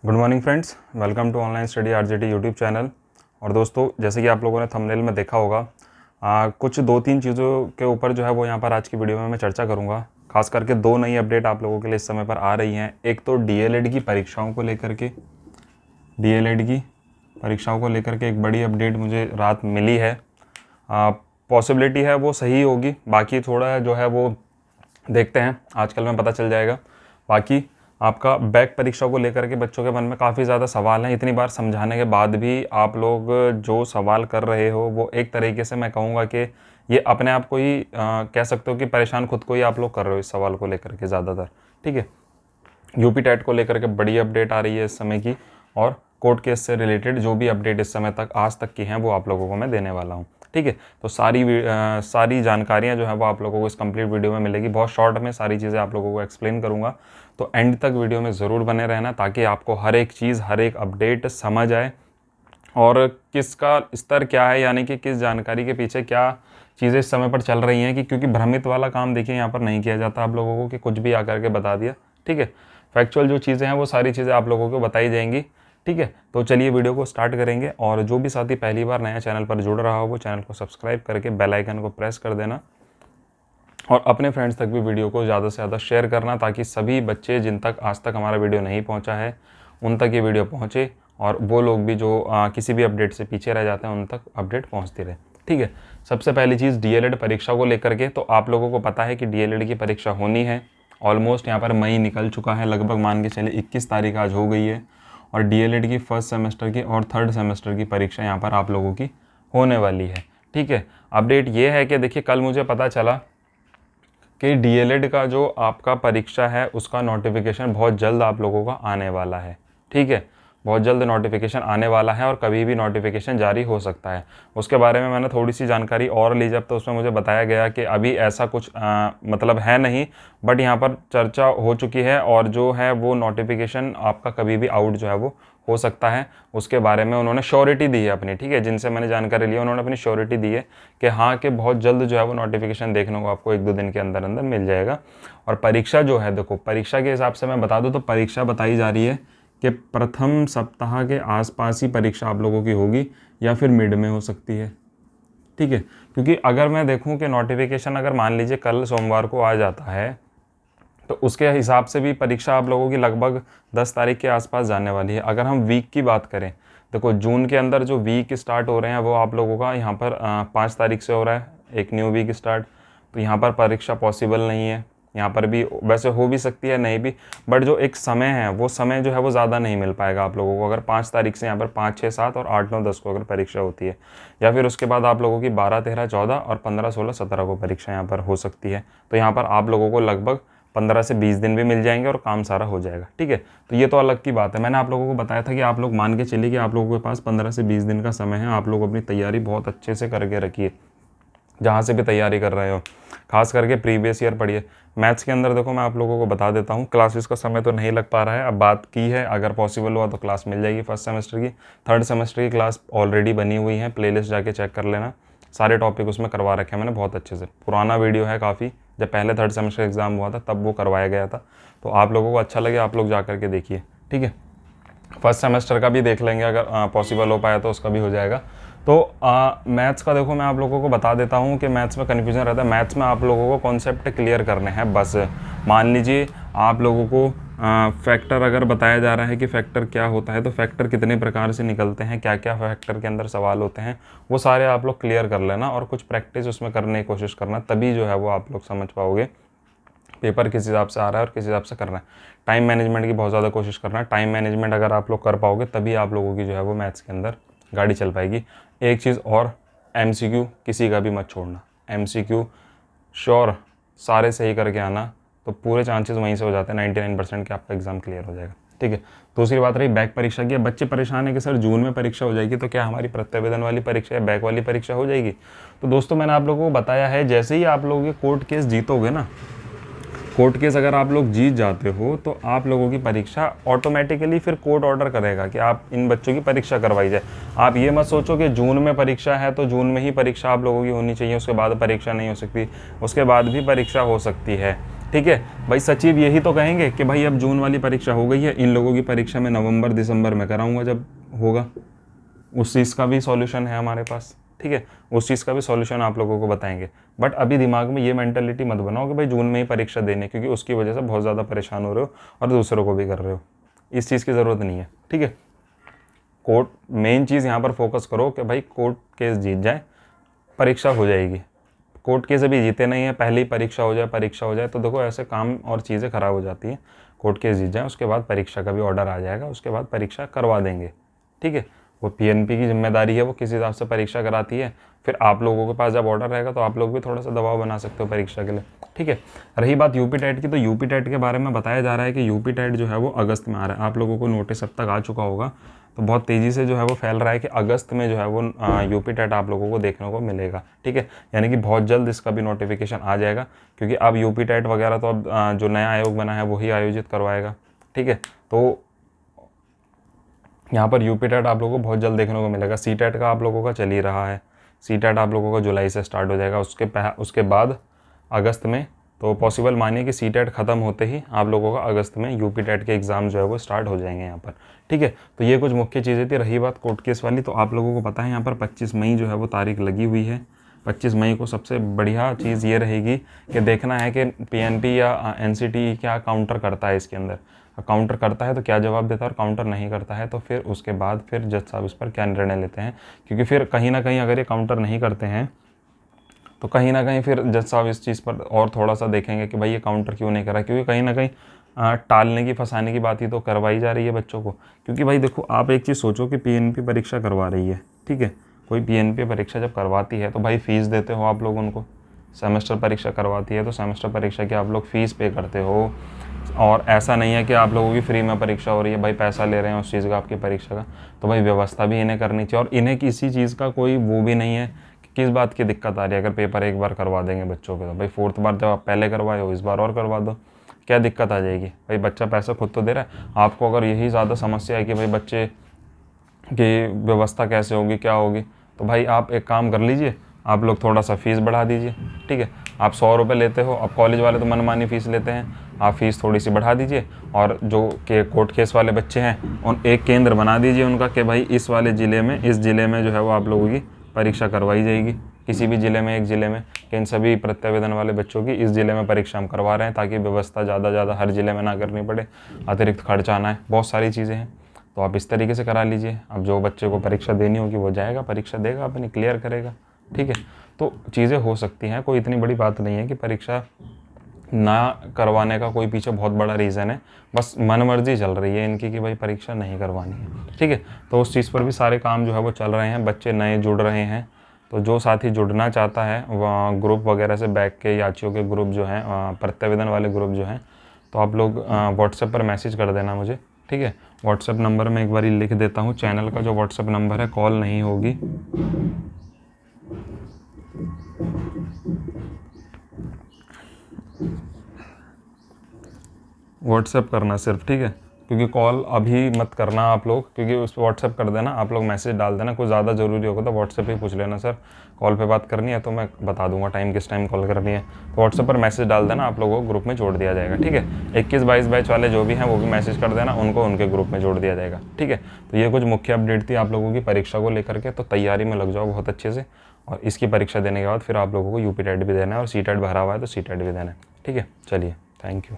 Good morning friends, welcome to online study RJT YouTube channel. और दोस्तों, जैसे कि आप लोगों ने थंबनेल में देखा होगा, कुछ 2-3 चीज़ों के ऊपर जो है वो यहाँ पर आज की वीडियो में मैं चर्चा करूँगा। खास करके 2 नई अपडेट आप लोगों के लिए इस समय पर आ रही हैं। एक तो डीएलएड की परीक्षाओं को लेकर के एक बड़ी अपडेट मुझे रात मिली है। पॉसिबिलिटी है वो सही होगी, बाकी थोड़ा जो है वो देखते हैं, आजकल में पता चल जाएगा। बाकी आपका बैक परीक्षा को लेकर के बच्चों के मन में काफ़ी ज़्यादा सवाल हैं। इतनी बार समझाने के बाद भी आप लोग जो सवाल कर रहे हो वो एक तरीके से मैं कहूँगा कि ये अपने आप को ही कह सकते हो कि परेशान खुद को ही आप लोग कर रहे हो इस सवाल को लेकर के ज़्यादातर। ठीक है, यूपी टेट को लेकर के बड़ी अपडेट आ रही है इस समय की, और कोर्ट केस से रिलेटेड जो भी अपडेट इस समय तक आज तक की हैं वो आप लोगों को मैं देने वाला हूँ। ठीक है, तो सारी जानकारियाँ जो है वो आप लोगों को इस कंप्लीट वीडियो में मिलेगी। बहुत शॉर्ट में सारी चीज़ें आप लोगों को एक्सप्लेन करूँगा, तो एंड तक वीडियो में ज़रूर बने रहना ताकि आपको हर एक चीज़, हर एक अपडेट समझ आए और किसका स्तर क्या है, यानी कि किस जानकारी के पीछे क्या चीज़ें इस समय पर चल रही हैं। कि क्योंकि भ्रमित वाला काम देखिए यहाँ पर नहीं किया जाता आप लोगों को कि कुछ भी आकर के बता दिया। ठीक है, फैक्चुअल जो चीज़ें हैं वो सारी चीज़ें आप लोगों को बताई जाएंगी। ठीक है, तो चलिए वीडियो को स्टार्ट करेंगे। और जो भी साथी पहली बार नया चैनल पर जुड़ रहा हो वो चैनल को सब्सक्राइब करके बेल आइकन को प्रेस कर देना और अपने फ्रेंड्स तक भी वीडियो को ज़्यादा से ज़्यादा शेयर करना, ताकि सभी बच्चे जिन तक आज तक हमारा वीडियो नहीं पहुंचा है उन तक ये वीडियो पहुंचे, और वो लोग भी जो किसी भी अपडेट से पीछे रह जाते हैं उन तक अपडेट पहुंचती रहे। ठीक है, सबसे पहली चीज़ डीएलएड परीक्षा को लेकर के, तो आप लोगों को पता है कि डीएलएड की परीक्षा होनी है। ऑलमोस्ट यहाँ पर मई निकल चुका है, लगभग मान के चले 21 तारीख आज हो गई है, और डीएलएड की फर्स्ट सेमेस्टर की और थर्ड सेमेस्टर की परीक्षा यहाँ पर आप लोगों की होने वाली है। ठीक है, अपडेट ये है कि देखिए, कल मुझे पता चला कि डीएलएड का जो आपका परीक्षा है उसका नोटिफिकेशन बहुत जल्द आप लोगों का आने वाला है। ठीक है, बहुत जल्द नोटिफिकेशन आने वाला है और कभी भी नोटिफिकेशन जारी हो सकता है। उसके बारे में मैंने थोड़ी सी जानकारी और ली जब, तो उसमें मुझे बताया गया कि अभी ऐसा कुछ मतलब है नहीं, बट यहाँ पर चर्चा हो चुकी है और जो है वो नोटिफिकेशन आपका कभी भी आउट जो है वो हो सकता है। उसके बारे में उन्होंने श्योरिटी दी है अपनी। ठीक है, जिनसे मैंने जानकारी ली उन्होंने अपनी श्योरिटी दी है कि हाँ, कि बहुत जल्द जो है वो नोटिफिकेशन देखने को आपको 1-2 दिन के अंदर अंदर मिल जाएगा। और परीक्षा जो है, देखो परीक्षा के हिसाब से मैं बता दूँ तो परीक्षा बताई जा रही है कि प्रथम सप्ताह के आसपास ही परीक्षा आप लोगों की होगी, या फिर मिड में हो सकती है। ठीक है, क्योंकि अगर मैं देखूं कि नोटिफिकेशन अगर मान लीजिए कल सोमवार को आ जाता है तो उसके हिसाब से भी परीक्षा आप लोगों की लगभग 10 तारीख के आसपास जाने वाली है। अगर हम वीक की बात करें, देखो जून के अंदर जो वीक स्टार्ट हो रहे हैं वो आप लोगों का यहाँ पर 5 तारीख से हो रहा है, एक न्यू वीक स्टार्ट। तो यहाँ पर परीक्षा पॉसिबल नहीं है, यहाँ पर भी वैसे हो भी सकती है नहीं भी, बट जो एक समय है वो समय जो है वो ज़्यादा नहीं मिल पाएगा आप लोगों को। अगर 5 तारीख से यहाँ पर 5, 6, 7 और 8, 9, 10 को अगर परीक्षा होती है, या फिर उसके बाद आप लोगों की 12, 13, 14 और 15, 16, 17 को परीक्षा यहाँ पर हो सकती है। तो यहाँ पर आप लोगों को लगभग 15 से 20 दिन भी मिल जाएंगे और काम सारा हो जाएगा। ठीक है, तो ये तो अलग की बात है। मैंने आप लोगों को बताया था कि आप लोग मान के चलिए कि आप लोगों के पास 15 से 20 दिन का समय है। आप लोग अपनी तैयारी बहुत अच्छे से करके रखिए, जहाँ से भी तैयारी कर रहे हो, खास करके प्रीवियस ईयर पढ़िए। मैथ्स के अंदर देखो मैं आप लोगों को बता देता हूँ, क्लासेस का समय तो नहीं लग पा रहा है, अब बात की है, अगर पॉसिबल हुआ तो क्लास मिल जाएगी फर्स्ट सेमेस्टर की। थर्ड सेमेस्टर की क्लास ऑलरेडी बनी हुई है, प्लेलिस्ट जाके चेक कर लेना, सारे टॉपिक उसमें करवा रखे हैं मैंने बहुत अच्छे से। पुराना वीडियो है काफ़ी, जब पहले थर्ड सेमेस्टर एग्ज़ाम हुआ था तब वो करवाया गया था, तो आप लोगों को अच्छा लगे आप लोग जा करके देखिए। ठीक है, फर्स्ट सेमेस्टर का भी देख लेंगे, अगर पॉसिबल हो पाया तो उसका भी हो जाएगा। तो मैथ्स का देखो मैं आप लोगों को बता देता हूँ कि मैथ्स में कन्फ्यूजन रहता है। मैथ्स में आप लोगों को कॉन्सेप्ट क्लियर करने हैं बस। मान लीजिए आप लोगों को फैक्टर अगर बताया जा रहा है कि फैक्टर क्या होता है, तो फैक्टर कितने प्रकार से निकलते हैं, क्या क्या फैक्टर के अंदर सवाल होते हैं, वो सारे आप लोग क्लियर कर लेना और कुछ प्रैक्टिस उसमें करने की कोशिश करना, तभी जो है वो आप लोग समझ पाओगे पेपर किस हिसाब से आ रहा है और किस हिसाब से करना है। टाइम मैनेजमेंट की बहुत ज़्यादा कोशिश करना है। टाइम मैनेजमेंट अगर आप लोग कर पाओगे तभी आप लोगों की जो है वो मैथ्स के अंदर गाड़ी चल पाएगी। एक चीज़ और, एमसीक्यू किसी का भी मत छोड़ना। एमसीक्यू श्योर सारे सही करके आना, तो पूरे चांसेस वहीं से हो जाते हैं 99% के आपका एग्ज़ाम क्लियर हो जाएगा। ठीक है, दूसरी बात रही बैक परीक्षा की। बच्चे परेशान है कि सर जून में परीक्षा हो जाएगी तो क्या हमारी प्रत्यावेदन वाली परीक्षा या बैक वाली परीक्षा हो जाएगी? तो दोस्तों मैंने आप लोगों को बताया है, जैसे ही आप लोगों के कोर्ट केस जीतोगे ना, कोर्ट केस अगर आप लोग जीत जाते हो तो आप लोगों की परीक्षा ऑटोमेटिकली फिर कोर्ट ऑर्डर करेगा कि आप इन बच्चों की परीक्षा करवाई जाए। आप ये मत सोचो कि जून में परीक्षा है तो जून में ही परीक्षा आप लोगों की होनी चाहिए, उसके बाद परीक्षा नहीं हो सकती, उसके बाद भी परीक्षा हो सकती है। ठीक है भाई, सचिव यही तो कहेंगे कि भाई अब जून वाली परीक्षा हो गई है, इन लोगों की परीक्षा मैं नवंबर दिसंबर में कराऊंगा जब होगा। उस चीज़ का भी सॉल्यूशन है हमारे पास, ठीक है, उस चीज़ का भी सॉल्यूशन आप लोगों को बताएंगे। बट अभी दिमाग में ये मेंटालिटी मत बनाओ कि भाई जून में ही परीक्षा देने, क्योंकि उसकी वजह से बहुत ज़्यादा परेशान हो रहे हो और दूसरों को भी कर रहे हो। इस चीज़ की ज़रूरत नहीं है, ठीक है। कोर्ट मेन चीज़ यहाँ पर फोकस करो कि भाई कोर्ट केस जीत जाए, परीक्षा हो जाएगी। कोर्ट केस अभी जीते नहीं है, पहले ही परीक्षा हो जाए तो देखो ऐसे काम और चीज़ें ख़राब हो जाती हैं। कोर्ट केस जीत जाए, उसके बाद परीक्षा का भी ऑर्डर आ जाएगा, उसके बाद परीक्षा करवा देंगे, ठीक है। वो पीएनपी की जिम्मेदारी है, वो किस हिसाब से परीक्षा कराती है। फिर आप लोगों के पास जब ऑर्डर रहेगा तो आप लोग भी थोड़ा सा दबाव बना सकते हो परीक्षा के लिए, ठीक है। रही बात यूपी टेट की, तो यूपी टेट के बारे में बताया जा रहा है कि यूपी टेट जो है वो अगस्त में आ रहा है। आप लोगों को नोटिस अब तक आ चुका होगा, तो बहुत तेज़ी से जो है वो फैल रहा है कि अगस्त में जो है वो यूपी टेट आप लोगों को देखने को मिलेगा, ठीक है। यानी कि बहुत जल्द इसका भी नोटिफिकेशन आ जाएगा, क्योंकि अब यूपी टेट वगैरह तो अब जो नया आयोग बना है वही आयोजित करवाएगा, ठीक है। तो यहाँ पर यूपी टेट आप लोगों को बहुत जल्द देखने को मिलेगा। सी टेट का आप लोगों का चल ही रहा है, सी टेट आप लोगों का जुलाई से स्टार्ट हो जाएगा, उसके बाद अगस्त में। तो पॉसिबल मानिए कि सी टेट ख़त्म होते ही आप लोगों का अगस्त में यूपी टेट के एग्ज़ाम जो है वो स्टार्ट हो जाएंगे यहाँ पर, ठीक है। तो ये कुछ मुख्य चीज़ें थी। रही बात कोर्ट केस वाली, तो आप लोगों को पता है यहाँ पर 25 मई जो है वो तारीख लगी हुई है। 25 मई को सबसे बढ़िया चीज़ ये रहेगी कि देखना है कि पीएनपी या एनसीटी क्या काउंटर करता है इसके अंदर। काउंटर करता है तो क्या जवाब देता है, और काउंटर नहीं करता है तो फिर उसके बाद फिर जज साहब इस पर क्या निर्णय लेते हैं। क्योंकि फिर कहीं ना कहीं अगर ये काउंटर नहीं करते हैं तो कहीं ना कहीं फिर जज साहब इस चीज़ पर और थोड़ा सा देखेंगे कि भाई ये काउंटर क्यों नहीं करा, क्योंकि कहीं ना कहीं टालने की फंसाने की बात ही तो करवाई जा रही है बच्चों को। क्योंकि भाई देखो, आप एक चीज़ सोचो कि पीएनपी परीक्षा करवा रही है, ठीक है। कोई पीएनपी परीक्षा जब करवाती है तो भाई फीस देते हो आप लोग उनको। सेमेस्टर परीक्षा करवाती है तो सेमेस्टर परीक्षा की आप लोग फ़ीस पे करते हो, और ऐसा नहीं है कि आप लोगों की फ्री में परीक्षा हो रही है, भाई पैसा ले रहे हैं उस चीज़ का आपकी परीक्षा का। तो भाई व्यवस्था भी इन्हें करनी चाहिए, और इन्हें किसी चीज़ का कोई वो भी नहीं है कि किस बात की दिक्कत आ रही है। अगर पेपर एक बार करवा देंगे बच्चों के, तो भाई 4th बार जब आप पहले करवाए हो, इस बार और करवा दो, क्या दिक्कत आ जाएगी। भाई बच्चा पैसा खुद तो दे रहा है। आपको अगर यही ज़्यादा समस्या है कि भाई बच्चे की व्यवस्था कैसे होगी, क्या होगी, तो भाई आप एक काम कर लीजिए, आप लोग थोड़ा सा फीस बढ़ा दीजिए, ठीक है। आप 100 रुपये लेते हो, अब कॉलेज वाले तो मनमानी फ़ीस लेते हैं, आप फ़ीस थोड़ी सी बढ़ा दीजिए, और जो के कोर्ट केस वाले बच्चे हैं उन एक केंद्र बना दीजिए उनका कि भाई इस वाले ज़िले में, इस ज़िले में जो है वो आप लोगों की परीक्षा करवाई जाएगी। किसी भी ज़िले में, एक ज़िले में, कि इन सभी प्रत्यावेदन वाले बच्चों की इस ज़िले में परीक्षा हम करवा रहे हैं, ताकि व्यवस्था ज़्यादा हर ज़िले में ना करनी पड़े, अतिरिक्त खर्च आना है, बहुत सारी चीज़ें हैं। तो आप इस तरीके से करा लीजिए। अब जो बच्चे को परीक्षा देनी होगी वो जाएगा, परीक्षा देगा, अपनी क्लियर करेगा, ठीक है। तो चीज़ें हो सकती हैं, कोई इतनी बड़ी बात नहीं है कि परीक्षा ना करवाने का कोई पीछे बहुत बड़ा रीज़न है। बस मनमर्जी चल रही है इनकी कि भाई परीक्षा नहीं करवानी है, ठीक है। तो उस चीज़ पर भी सारे काम जो है वो चल रहे हैं, बच्चे नए जुड़ रहे हैं। तो जो साथी जुड़ना चाहता है वह ग्रुप वगैरह से, बैक के याचियों के ग्रुप जो हैं, प्रत्यावेदन वाले ग्रुप जो हैं, तो आप लोग व्हाट्सएप पर मैसेज कर देना मुझे, ठीक है। व्हाट्सएप नंबर मैं एक बार लिख देता हूँ, चैनल का जो व्हाट्सएप नंबर है, कॉल नहीं होगी। व्हाट्सएप करना सिर्फ, ठीक है, क्योंकि कॉल अभी मत करना आप लोग, क्योंकि उस पर व्हाट्सएप कर देना, आप लोग मैसेज डाल देना। कोई ज़्यादा ज़रूरी होगा तो व्हाट्सएप ही पूछ लेना, सर कॉल पे बात करनी है तो मैं बता दूंगा टाइम, किस टाइम कॉल करनी है। तो व्हाट्सएप पर मैसेज डाल देना, आप लोगों को ग्रुप में जोड़ दिया जाएगा, ठीक है। 21-22 बैच वाले जो भी हैं वो भी मैसेज कर देना, उनको उनके ग्रुप में जोड़ दिया जाएगा, ठीक है। तो ये कुछ मुख्य अपडेट थी आप लोगों की परीक्षा को लेकर के। तो तैयारी में लग जाओ बहुत अच्छे से, और इसकी परीक्षा देने के बाद फिर आप लोगों को यूपी टेट भी देना है, और सी टेट भरा हुआ है तो सी टेट भी देना है, ठीक है। चलिए, थैंक यू।